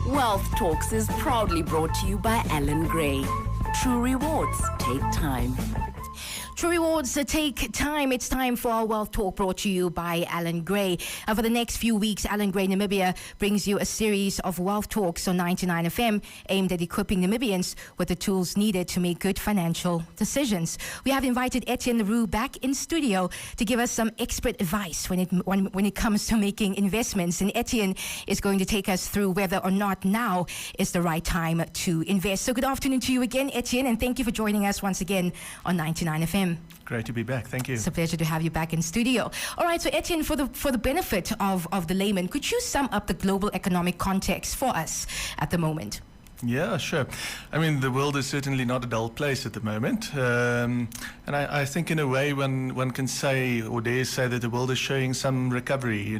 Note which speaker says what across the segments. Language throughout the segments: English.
Speaker 1: Wealth Talks is proudly brought to you by Allan Gray. True rewards take time.
Speaker 2: True rewards take time. It's time for our Wealth Talk brought to you by Allan Gray. And for the next few weeks, Allan Gray Namibia brings you a series of Wealth Talks on 99 FM aimed at equipping Namibians with the tools needed to make good financial decisions. We have invited Etienne le Roux back in studio to give us some expert advice when it comes to making investments. And Etienne is going to take us through whether or not now is the right time to invest. So good afternoon to you again, Etienne, and thank you for joining us once again on 99 FM.
Speaker 3: Great to be back. Thank you.
Speaker 2: It's a pleasure to have you back in studio. All right, so Etienne, for the benefit of the layman, could you sum up the global economic context for us at the moment?
Speaker 3: Yeah, sure. I mean, the world is certainly not a dull place at the moment. And I think in a way one can say or dare say that the world is showing some recovery,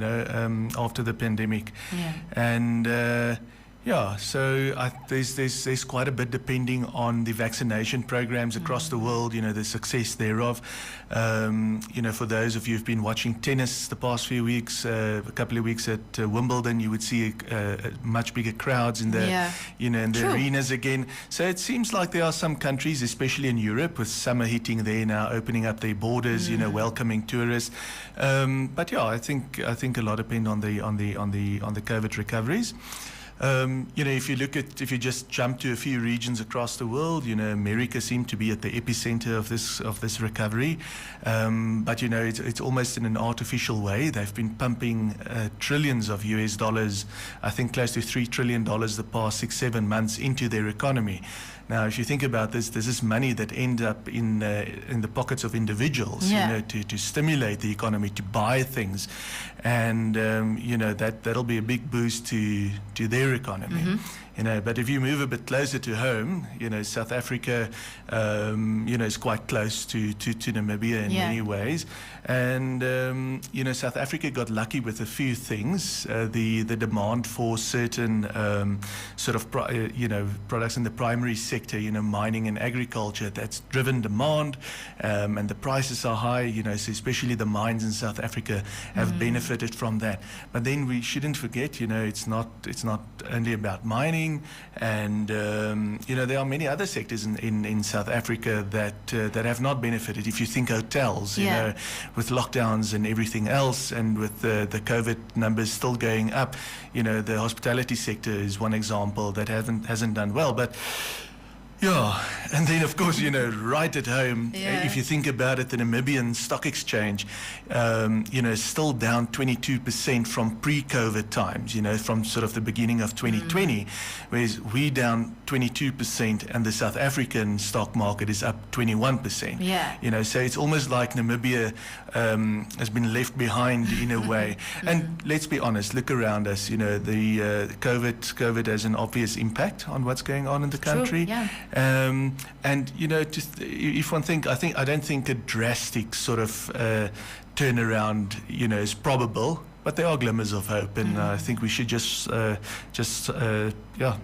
Speaker 3: after the pandemic.
Speaker 2: Yeah.
Speaker 3: And so there's quite a bit depending on the vaccination programs across the world, the success thereof. For those of you who've been watching tennis the past few weeks, a couple of weeks at Wimbledon, you would see much bigger crowds in the, in the arenas again. So it seems like there are some countries, especially in Europe, with summer hitting there now, opening up their borders, welcoming tourists. I think a lot depend on the COVID recoveries. If you just jump to a few regions across the world, America seemed to be at the epicenter of this recovery. It's almost in an artificial way. They've been pumping trillions of US dollars, I think close to $3 trillion the past 6-7 months into their economy. Now, if you think about this is money that end up in the pockets of individuals, to stimulate the economy, to buy things, and that'll be a big boost to their economy. But if you move a bit closer to home, South Africa, is quite close to Namibia in many ways. And, South Africa got lucky with a few things. The demand for certain products in the primary sector, mining and agriculture, that's driven demand, and the prices are high, so especially the mines in South Africa have benefited from that. But then we shouldn't forget, it's not only about mining. And there are many other sectors in South Africa that have not benefited. If you think hotels, with lockdowns and everything else, and with the COVID numbers still going up, the hospitality sector is one example that hasn't done well. But and then of course, right at home, if you think about it, the Namibian Stock Exchange, still down 22% from pre-COVID times, from sort of the beginning of 2020, whereas we down 22% and the South African stock market is up 21%. So it's almost like Namibia has been left behind in a way. And let's be honest, look around us, the COVID has an obvious impact on what's going on in the country. If one think, I don't think a drastic sort of turnaround, is probable. But there are glimmers of hope, and I think we should just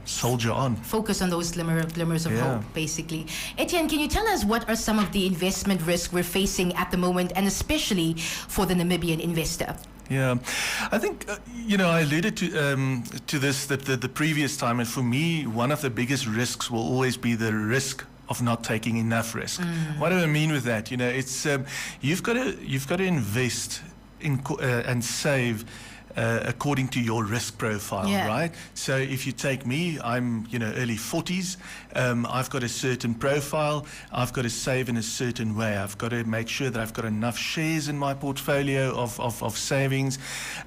Speaker 3: soldier on.
Speaker 2: Focus on those glimmers of hope, basically. Etienne, can you tell us what are some of the investment risks we're facing at the moment, and especially for the Namibian investor?
Speaker 3: Yeah, I think, I alluded to this the previous time, and for me, one of the biggest risks will always be the risk of not taking enough risk. What do I mean with that? It's you've got to invest in and save according to your risk profile, right? So if you take me, I'm early 40s. I've got a certain profile. I've got to save in a certain way. I've got to make sure that I've got enough shares in my portfolio of savings.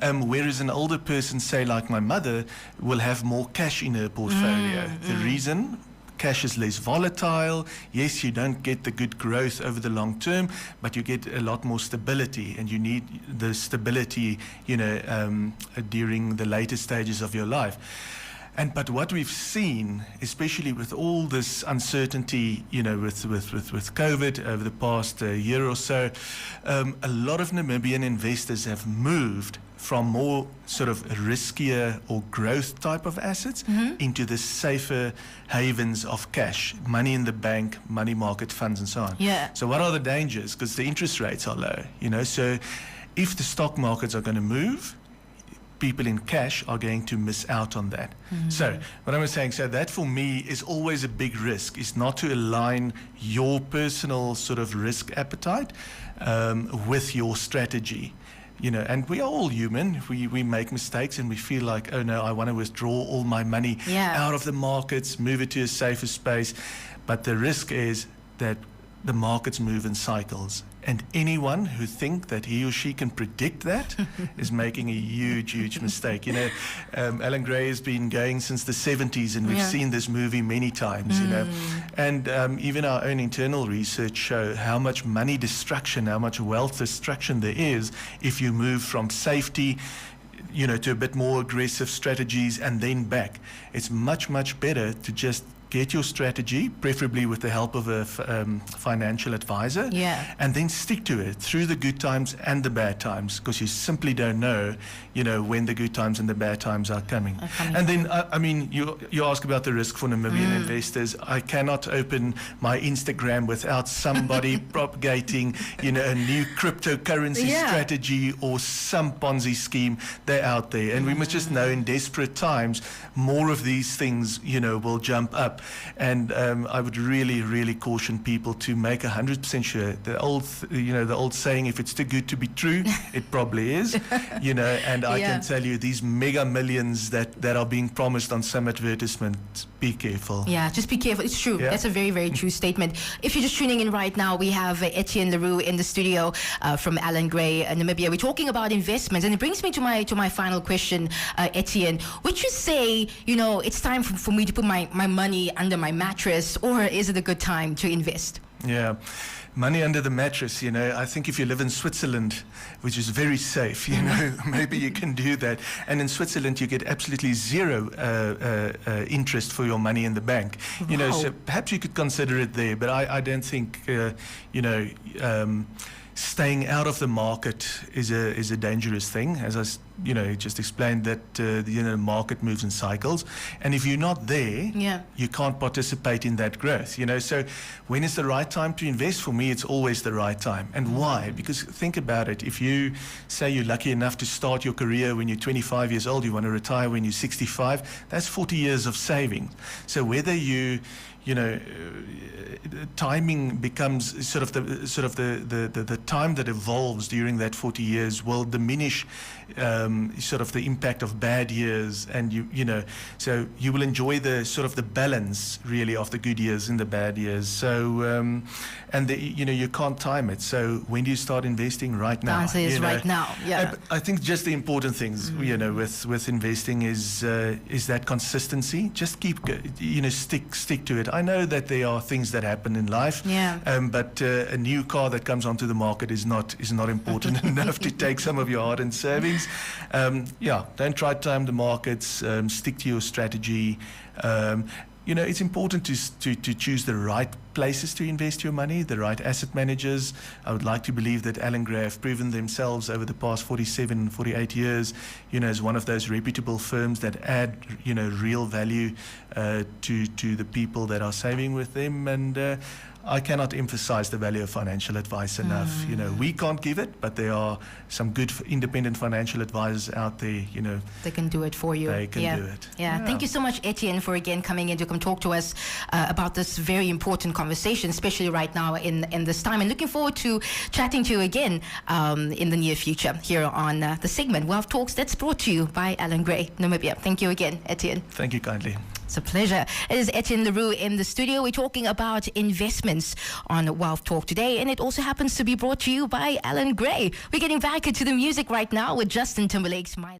Speaker 3: Whereas an older person, say like my mother, will have more cash in her portfolio. The reason? Cash is less volatile. Yes, you don't get the good growth over the long term, but you get a lot more stability, and you need the stability, during the later stages of your life. But what we've seen, especially with all this uncertainty, with COVID over the past year or so, a lot of Namibian investors have moved from more sort of riskier or growth type of assets into the safer havens of cash, money in the bank, money market funds and so on. So what are the dangers? Because the interest rates are low, so if the stock markets are going to move, people in cash are going to miss out on that. So what I was saying, so that for me is always a big risk, is not to align your personal sort of risk appetite with your strategy. You know, and we are all human. We make mistakes and we feel like, oh no, I want to withdraw all my money out of the markets, move it to a safer space. But the risk is that the markets move in cycles. And anyone who think that he or she can predict that is making a huge, huge mistake. You know, Allan Gray has been going since the 70s, and we've seen this movie many times, you know. And even our own internal research show how much money destruction, how much wealth destruction there is if you move from safety, you know, to a bit more aggressive strategies and then back. It's much, much better to just get your strategy, preferably with the help of a financial advisor, and then stick to it through the good times and the bad times, because you simply don't know, you know, when the good times and the bad times are coming. And then, I mean, you ask about the risk for Namibian investors. I cannot open my Instagram without somebody propagating, you know, a new cryptocurrency strategy or some Ponzi scheme. They're out there. And we must just know in desperate times, more of these things, you know, will jump up. And I would really, really caution people to make 100% sure. The old saying, if it's too good to be true, it probably is. You know, and I can tell you, these mega millions that are being promised on some advertisement, be careful.
Speaker 2: Yeah, just be careful. It's true. That's a very, very true statement. If you're just tuning in right now, we have Etienne le Roux in the studio from Allan Gray Namibia. We're talking about investments, and it brings me to my final question, Etienne. Would you say, you know, it's time for me to put my money under my mattress, or is it a good time to invest?
Speaker 3: Yeah. Money under the mattress, you know. I think if you live in Switzerland, which is very safe, you know, maybe you can do that. And in Switzerland, you get absolutely zero interest for your money in the bank. You know, so perhaps you could consider it there. But I don't think, you know, staying out of the market is a dangerous thing, as I just explained, that the market moves in cycles, and if you're not there, you can't participate in that growth. You know, so when is the right time to invest? For me, it's always the right time. And why? Because think about it. If you say you're lucky enough to start your career when you're 25 years old, you want to retire when you're 65, that's 40 years of savings. So whether you know, timing becomes sort of the time that evolves during that 40 years will diminish sort of the impact of bad years, and you know, so you will enjoy the sort of the balance really of the good years and the bad years. So and you know, you can't time it. So when do you start investing? Right now.
Speaker 2: The answer is right now. Yeah.
Speaker 3: I think just the important things, you know, with investing is that consistency. Just keep, you know, stick to it. I know that there are things that happen in life, but a new car that comes onto the market is not important enough to take some of your hard-earned savings. Don't try to time the markets. Stick to your strategy. You know, it's important to choose the right places to invest your money, the right asset managers. I would like to believe that Allan Gray have proven themselves over the past 47, 48 years, you know, as one of those reputable firms that add, you know, real value to the people that are saving with them. And I cannot emphasize the value of financial advice enough. You know, we can't give it, but there are some good independent financial advisors out there, you know.
Speaker 2: They can do it for you.
Speaker 3: They can do it.
Speaker 2: Yeah. Thank you so much, Etienne, for again coming in to come talk to us about this very important conversation, especially right now in this time. And looking forward to chatting to you again in the near future here on the segment Wealth Talks, that's brought to you by Allan Gray Namibia. Thank you again, Etienne.
Speaker 3: Thank you kindly.
Speaker 2: It's a pleasure. It is Etienne le Roux in the studio. We're talking about investments on Wealth Talk today, and it also happens to be brought to you by Allan Gray. We're getting back into the music right now with Justin Timberlake's My